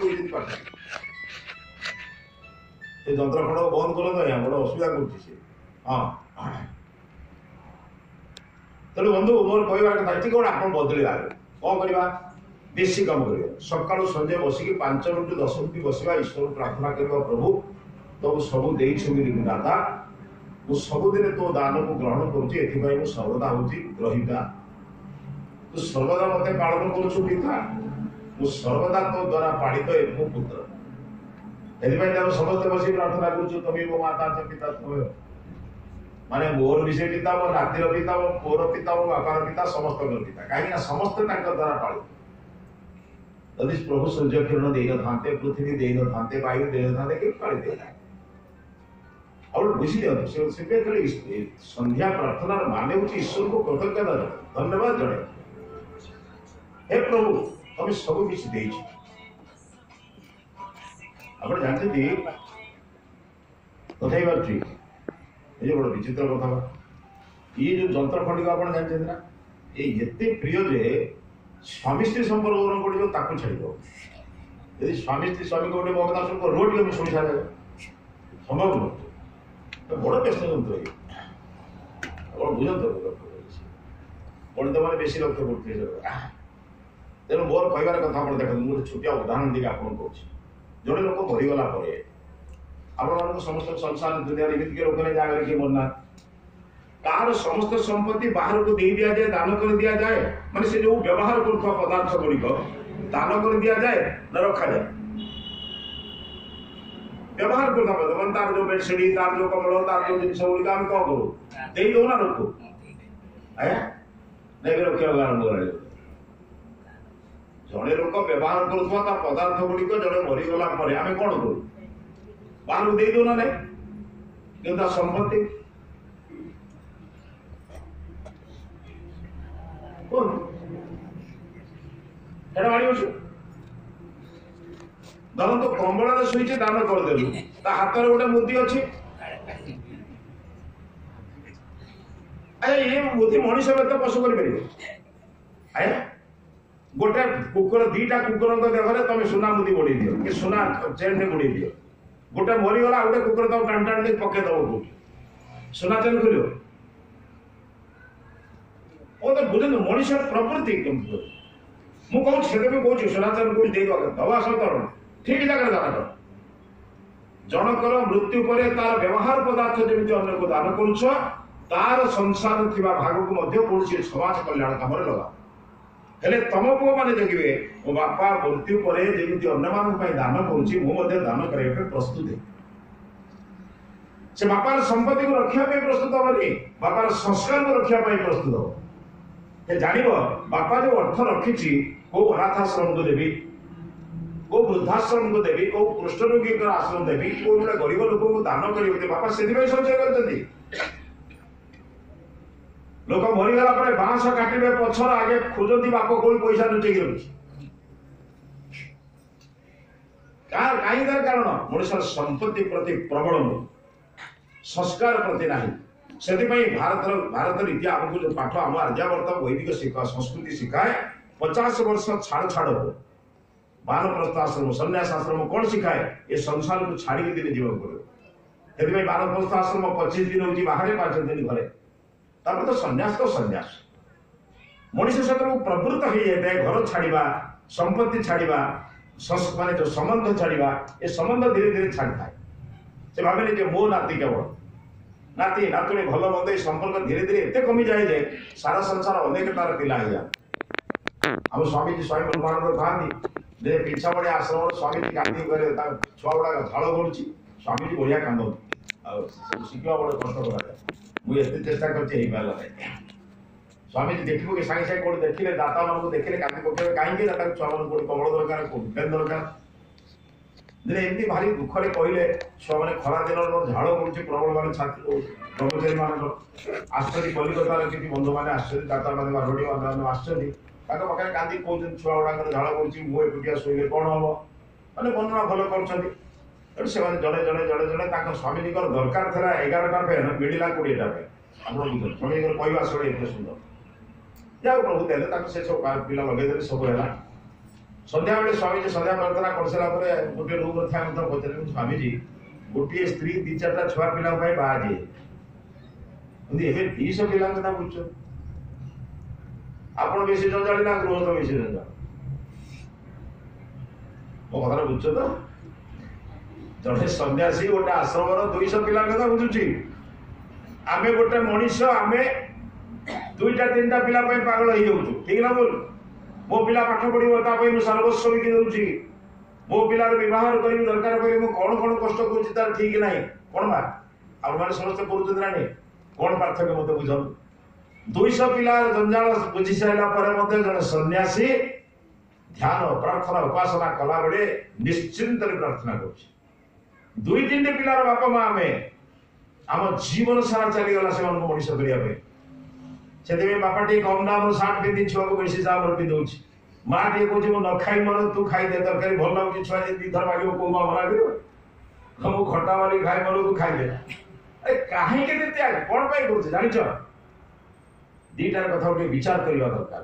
जंत्र खड़ बंद कर बड़ असुविधा कर हाँ तेणु बंधु मोर कहबार कथा गोटे आप बदल कौन करवा बेसी कम कर सका संजय बसिक 5 मिनट 10 मिनट बसवा ईश्वर प्रार्थना करवा प्रभु तो सब दाता मुझ सबुदिन तो दान को ग्रहण करुँच सर्वदा हूँ ग्रहिता तू सर्वदा मत पालन करुचु पिता मुझ सर्वदा तो द्वारा पालित मो पुत्र एम समस्त बस प्रार्थना करुचु तुम मो माता पिता तुम माने मोर विषय पिता मो नातिर पिता मो पुअर पिता मो बापार पिता समस्त पिता कहीं समस्त द्वारा पालित यदि प्रभु सूर्य किरण दे न थांते पृथ्वी दे न थांते वायु दे न थांते कि पालित और बुझी दिखाते से संध्या प्रार्थना माने ईश्वर को कृतज्ञता धन्यवाद जड़े हे प्रभु तुम सब किसी आप जानते कथा ये बड़ विचित्र कथा ये जो जंत्र खंडिक आप जानते ना ये प्रिय जे स्वामी स्त्री संपर्क ग्रहण कर ताकू छाड़ यदि स्वामी स्त्री स्वामी को गोटे भगदास रोड के शुणी सारे संभव नुह बड़ व्यस्त जंतु बुझे पंडित मैंने बेस लक्ष्य करते तेणु मोर कहबार कथा आप देखते गोटे छोटिया उदाहरण देकर आपको कौन जोड़े लोक मरीगला आप समस्त संसार दुनिया एमती लोक नहीं जगह किए मरना तार समस्त संपत्ति बाहर को दे दिया जाए दान कर दिया जाए माने से जो व्यवहार कर पदार्थ गुड़िक दान कर दिया जाए न रखा जाए व्यवहार कर तार जो बेडसीट तार जो कमल तार जो जिन गुड़िक आम कौन करूँ दे दो ना रखू आया नहीं रखा आरंभ कर जड़े लोक व्यवहार कर पदार्थ गुड़िक जड़े मरीगला आम कौन करूँ बाहर को दे दो ना नहीं कि संपत्ति धरत कंबल शुचे दान करदेलु हाथ में गोटे मुदी अच्छी ये मुदी मनीष तो पशु कर गोटे कुकुर दीटा कुकुर देहर तुम सुना मुदी बोड़ी दियो कि सुना चेन में बोड़ी दियो गोटे मरीगला गोटे कुकुर तुम टाण टाण पकईदब सुना चेन खोल तो बुझे मनीष प्रवृत्ति मुझे कहूँ सुनाचरण को दवा सतरण ठीक जगह दान कर जनकर मृत्यु पर तार व्यवहार पदार्थ जमी अन्य को दान करुच तार संसार भाग को कौन समाज कल्याण कम लगा हेले तुम पुओ मैंने देखिए मो बापा मृत्यु पर जमी अन्य मान दान करुच्ची मुझे दान करने प्रस्तुत है से बापार संपत्ति को रक्षा प्रस्तुत हेनी बापार संस्कार को रक्षा प्रस्तुत हो जान बापा जो अर्थ रखी को अनाथाश्रम को देवी को वृद्धाश्रम को देवी को कुष्ठ रोगी आश्रम देवी को गरीब लोक को दान कर बापा से संचय कर लोक मरीगला बांस काटे पछर आगे खोजती बाप को पैसा लुचेक रखी कहीं कारण मनुष्य संपत्ति प्रति प्रबल नुह संस्कार प्रति नहीं से भारत रीति आमको जो पाठ आम आर्यावर्त वैदिक संस्कृति शिखाए 50 वर्ष छाड़ छाड़ हो वानप्रस्थ आश्रम सन्यास आश्रम कौन शिखाए ये संसार को छाड़ी दिन जीवन पड़े वानप्रस्थ आश्रम 25 दिन होती बाहर 5 दिन घरे तो संन्यास मनीष सहित प्रवृत्त हो जाए घर छाड़ा संपत्ति छाड़ा मान जो संबंध छाड़ा ये संबंध धीरे धीरे छाड़ी था से भावे मो नाती केवल नाती नातुणी भल मंद संपर्क धीरे धीरे एत कमी जाए जे सारा संसार अनेक तार पिला आम स्वामीजी स्वयं ब्रह्मानंद कहती पिछा बड़े आश्रम स्वामीजी कांदी छुआ गुड़ा झाड़ गड़ुची स्वामीजी बढ़िया कांदती शिखा बड़े कष्ट करा मुझे चेष्टा कर स्वामीजी देखो कि सागे सागे कौन देखिले दाता मान देखिले कांदी पकेबे कहीं छुआ मान कमल दरकार पेन दरकार एमती भारी दुखरे कहले छुआ मैंने खरा दिन झाड़ पड़ुचे प्रबल मान छात्र कर्मचारी मान आश्चर्य कलिकतार किसी बंधु मैंने आश्चर्य दाता मैंने बारोड़ी मैंने आश्चर्य पाखे कांदी कहते छुआ गुड़ा झाड़ पड़ुची मु एकुटिया शोले कौन हम मैंने वर्णना भल कर जड़े जड़े जड़े जड़े स्वामीजी दरकार था 11टा पेन मिलला 20टा पेन आप स्वामी कहवा शैली एत सुंदर जहाँ प्रभु देते से सब पिला लगेदे सब है संध्या बेले स्वामीजी संध्या प्रार्थना कर सारा गोटे रूम पचार स्वामीजी गोटे स्त्री 2-4टा छुआ पिला बाजे 200 पिला कथा बुझ आप बेस जंजाली ना गृहस्थ बेस जंजाल मो कथा बुझ तो जड़े सन्यासी गोटे आश्रम 200 पिला कथा बुझुची आमे गोटे मनीष आमे 2-3टा पिला पागल हो जाऊँ ठीक ना बोल मो पिला पाठ पढ़ो सर्वस्व बिकी दूसरी मो पिलार व्यवहार करी दरकार पड़े मुझे कौन कौन कष्ट करुच्ची तार ठीक ना कौन बा आप समस्त कर कौन पार्थक्य मत बुझ 200 पिला जंजाल बुझी सारा जड़े सन्यासी ध्यान प्रार्थना उपासना कला बेले निश्चिंत प्रार्थना कर 2-3 पिलार बापा माँ आम आम जीवन सारा चलीगला से मनीष करने से बापा टे कम दाम सार्ट पिंधि छुआ को बेसी दाम पिंधे माँ टे कह न खाई मर तू खाई दे तरकारी भल लगे छुआ जी थर मांगे कौ माँ मना कर मु खटा वाली खाई मर तू खाई दे अरे कहीं त्याग कौन पाई कर जान दीटार कथा गोटे विचार करने दरकार।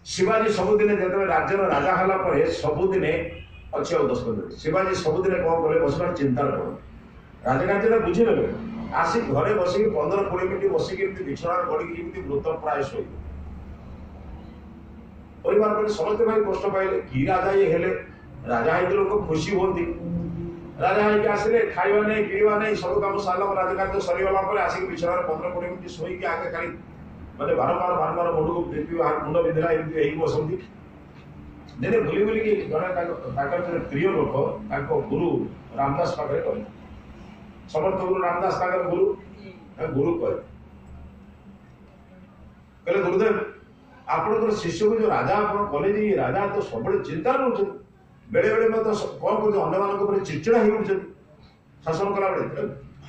शिवाजी सबुदिने जो राज्यर राजा हला पर सबुदिने अच्छे दशक शिवाजी सबुदिने कौन कले बस चिंता पड़े राजकार्य बुझे आसी घरे बसिक 15-20 मिनट बसिक बिछड़ा गड़ी मृत प्राय शो परिवार पर समस्त भाई कष्ट पाइले कि राजा ये हेले राजा है लोक खुशी होती राजा है आसिले खाइबा नहीं पीवा नहीं सब कम सारा राजकार्य सरीगला आसिक बिछड़ा 15-20 मिनट शोक आगे खाली मैंने बारंबार मुंड को मुंड बिंधला बसती दिने बुली बुलिकी जड़े प्रिय लोक गुरु रामदास पाखे कहे समर्थ गुरु रामदास गुरु गुरु कहे गुरुदेव आपन शिष्य को जो राजा आप कले राजा तो सब चिंता रोचे बेले बेले मत कौन कर अन्य मान चिड़चिड़ा हो शासन कला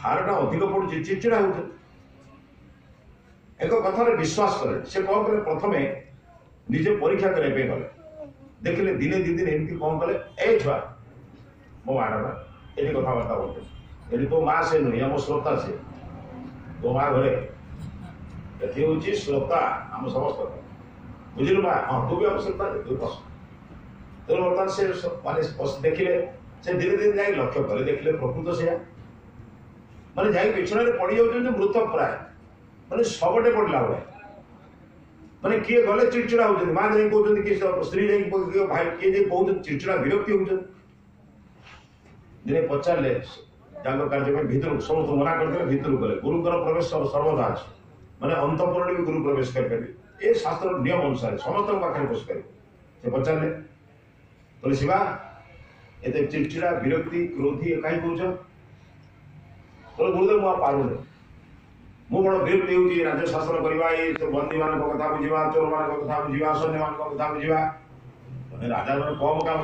भारटा अधिक पड़ुଛି चिड़चिड़ा हो एक कथार विश्वास करे से कौन कले प्रथम निजे परीक्षा करने गले देखिले दिने दी दिन एमती कौन कले ए छुआ मो माडा ये कथबार्ता बोलते ये तो माँ से नुह आम श्रोता से तो माँ घरे ये हूँ श्रोता आम समस्त बुझिलु माँ हाँ तू भी आम श्रोता तू बस तो बर्तमान से माने देखिले से धीरे धीरे जाए लक्ष्य कले देखिले प्रकृत से माने जाई पिछड़े पड़ जाऊँ मृत प्राय माने सबटे पड़ला भाई माने किए गले चिड़चिड़ा होती माँ जाए कहते कि स्त्री जाए भाई किए जाए कहते चिड़चिड़ा विरक्ति होती दिने पचारे कार्य भीतर समस्त मना करते भीतर गले गुरुकर प्रवेश सर्वदा अच्छे माने अंतपुर भी गुरु प्रवेश करें ये शास्त्र नियम अनुसार समस्त पाखे बस पारे से पचारे बोले शिवा ये चिड़चिड़ा विरक्ति क्रोधी कहीं कौच बोले गुरुदेव मुझे पारुनी मु बड़ विरक्ति होगी राज्य शासन करवा ये बंदी मान कथा बुझा चोर मान कथा बुझा सैन्य मान कथा बुझा मैंने राजा मैंने कम काम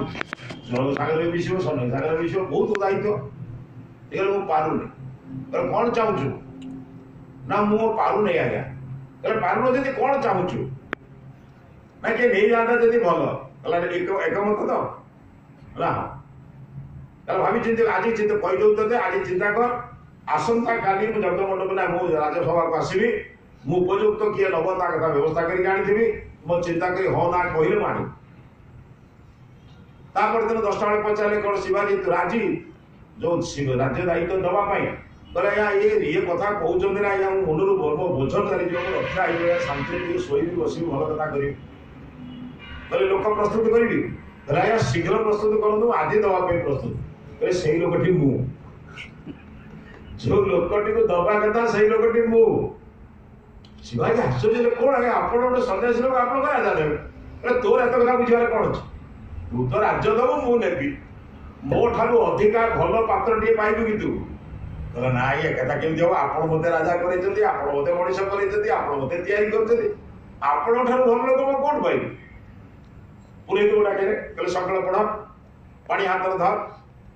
चोर सागर मिस सैन्य सागर मिस बहुत दायित्व ये पारुनी कौन चाहूँ ना मु पारुनी आज्ञा कहे पारुन जब कौन चाहूँ ना किए नहीं जाता जब भल एकमत तो हाँ भावी चिंता आज चिंता कही दौते आज चिंता कर आसंता काली यज्ञ मंडप ना मु राज्यसभा को आसवि मु उपयुक्त किए नब ता कथा व्यवस्था करी मो चिंता करी हाँ ना कहले मानी दिन 10टा बेले पचारे कौन शिवाजी तू राजी जो राज्य दायित्व दवाई कहले ये कथा कहते ना या मुंडर मो बोझ चली रक्षा आई शांति शोबी बस भल कथा करी कहले लोक प्रस्तुत करी शीघ्र प्रस्तुत करूँ आज दवाई प्रस्तुत कहे से लोकटी मु जो लोकटी को दबा कथा से लोकटी मु शिवाजी आश्चर्य कौन है आप सन्यासी लोक आप राजा देवे तोर एत कथा बुझे कौन अच्छे तू तो राज्य दबु मु नेबी मो ठारू अधिका भल पात्र टे पाइबु कि तू कहला ना ये कथा केमती हम आपण मते राजा करैछथि आपण मते मनीष करैछथि आपण मते तैयारी करछथि आपण ठारू भल लोक म कोन पाइबि पुरे तो डाके कहले सकल पढ़ा पानी हाथ धर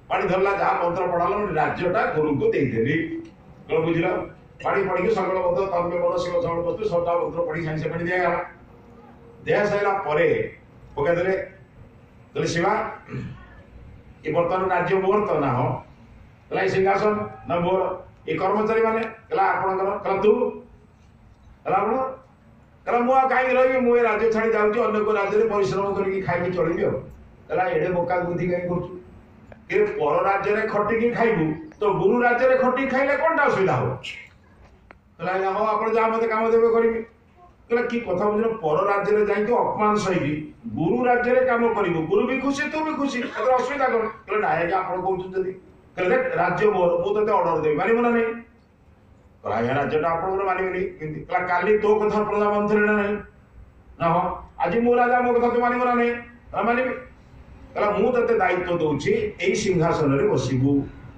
पानी धरला जहाँ मंत्र पढ़ाला राज्यटा गुरु को देदेली कल बुझला पानी पढ़ के सकल मंत्र तन्मे मन शिव समण वस्तु सबटा मंत्र पढ़ी साइंस पढ़ी दिया गला देह साइला परे पका देले कहले शिवा ये बर्तमान राज्य मोर तो ना हो कहला सिंहासन ना मोर ये कर्मचारी माने कहला आपनकर कहला तू कहला आपण कहला मु कहीं रही मुझे राज्य छाड़ी जाऊँ अन्य को राज्य में परिश्रम करके खाई चलि एडे बोका बुद्धि कहीं कर पर राज्य खटिकी खाइबू तो गुरु राज्य खटिकी खाइले कौन असुविधा हो हाँ आप जहाँ मत काम देवे करी कहला कि कथा बुझे पर राज्य जाइए अपमान सही गुरु राज्य काम करू गुरु भी खुशी तू भी खुशी असुविधा कौन कहले ना आज्ञा आप कहते राज्य मोर मुझे अर्डर देवी मानव ना नहीं कहला राज्यटा आप मानवे काली तो कथा प्रधानमंत्री ना नहीं ना हाँ आज मो राजा मो कथा तू मानव ना नहीं मानवी कहला मुझे दायित्व दूची यही सिंहासन में बसबू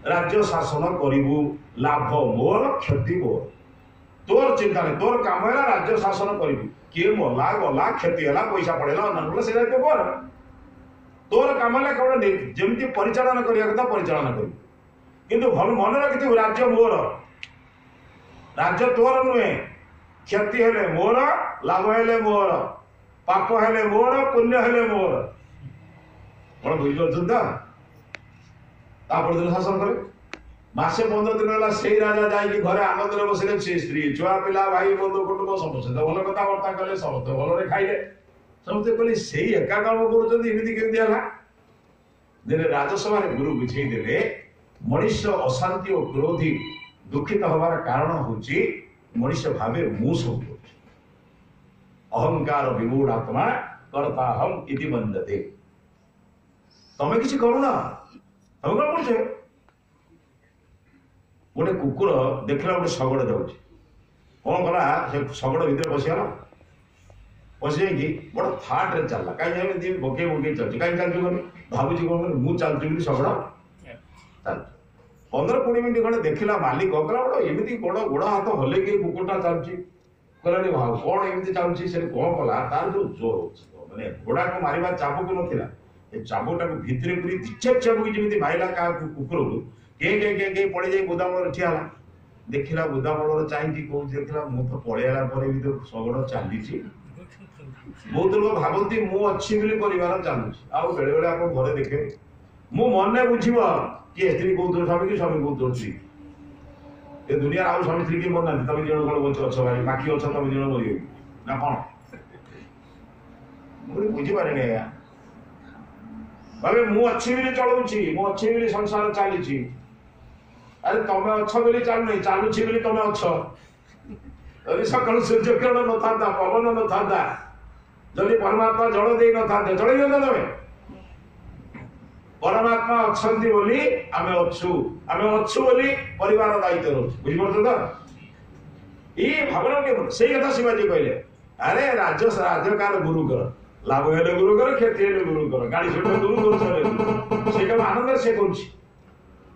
राज्य शासन करू लाभ मोर क्षति मोर तोर चिंता नहीं तोर काम है राज्य शासन करू किए मरला गला क्षति है पैसा पड़ेगा अन्य से दायित्व कर तोर काम है केवल जमी परिचालन करने कथा परिचालन कर किंतु भल मन रखि राज्य मोर राज्य तोर नुहे क्षति हेले मोर लाभ हेले मोर पाप हेले मोर पुण्य हेले मोर कौन बुझे दिन शासन करे मासे 15 दिन है से राजा जाकि घरे आनंद बसले से स्त्री छुआ पिला भाई बंधु कुटुंब समस्त भल कथबार्ता कले समस्त भल खाइले समस्ते कहले से एका काम कर दिने राजसभा गुरु बुझे देले मनुष्य अशांति और क्रोधी दुखित हमार कारण होची मनुष्य भावे मु सब अहंकार विमूढ़ आत्मा करता हम इति बंदते तमे किसी करूना तमे कौन करछे गोटे कुकुर देखला गोटे शगड़ जाऊँ कौन कला से शगड़ भितर पशिगला पशि जाकि बड़ा थाट रे चलला कहीं बके बके चलছে कहीं चलछु कौन भाबुची कौन मु चलछु शगड़ चल 15-20 मिनट खंडे देखला मालिक कहला बड़ा एमती गोड़ गोड़ हाथ हले कि कुकुरटा चलछि कहला भाव कौन एमती चलछि से कौन कला तार जो जोर माने घोड़ा को मारिबा चाबुक नथिला ए चाबुटा को भितरे पूरी दिच्छे चाबुक जेमती माइला का कुकुर को के पड़े जाई गोदाम ठियाला देखिला गोदाम चाहि कौ देखला मु तो पळेला पर भी तो सगड़ चली बहुत लोग भावती मु अच्छी बोली परिवार चलुची आ बेले बेले आप घरे देखे मु मन बुझीब कि स्त्री कौन स्वामी कि स्वामी कौन स्त्री ए दुनिया आउ स्वामी स्त्री की मन ना तुम जन कौन बच अच्छ भाई बाकी अच्छा तुम जन मर ना कौन मुझे बुझी पारे नहीं आया भावे मु अच्छी बोली चलाऊची मु अच्छी बोली संसार चली अरे तमें अच्छ बोली चलु नहीं चलुची बोली तमें अच्छ यदि सकाल सूर्य किरण न था पवन न था जदि परमात्मा जल दे न था जल तमें परमात्मा अच्छा बोली आमे अच्छु बोली परिवार दायित्व रोच बुझिपार तो ये भावना के सही कथा शिवाजी कहले अरे राजकार गुरु कर लाभ हेले गुरु कर क्षति हेले गुरु कर गाड़ी छुट गुरु कर से आनंद से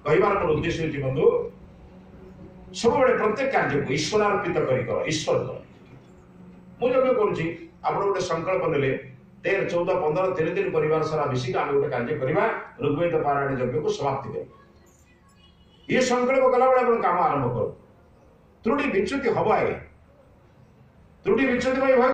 कहबार मोर उद्देश्य होची बंधु सब प्रत्येक कार्य को ईश्वरार्पित कर ईश्वर मुझे करुच्ची आप गोटे संकल्प ने 13, 14, 15, 3 दिन परिवार सारा मिसिक आम गोटे कार्य करवा ऋग्वेद पारायण यज्ञ को समाप्ति कर ये संकल्प कला बेले काम आरंभ कर त्रुटि विच्युति हम आए त्रुटि विच्युति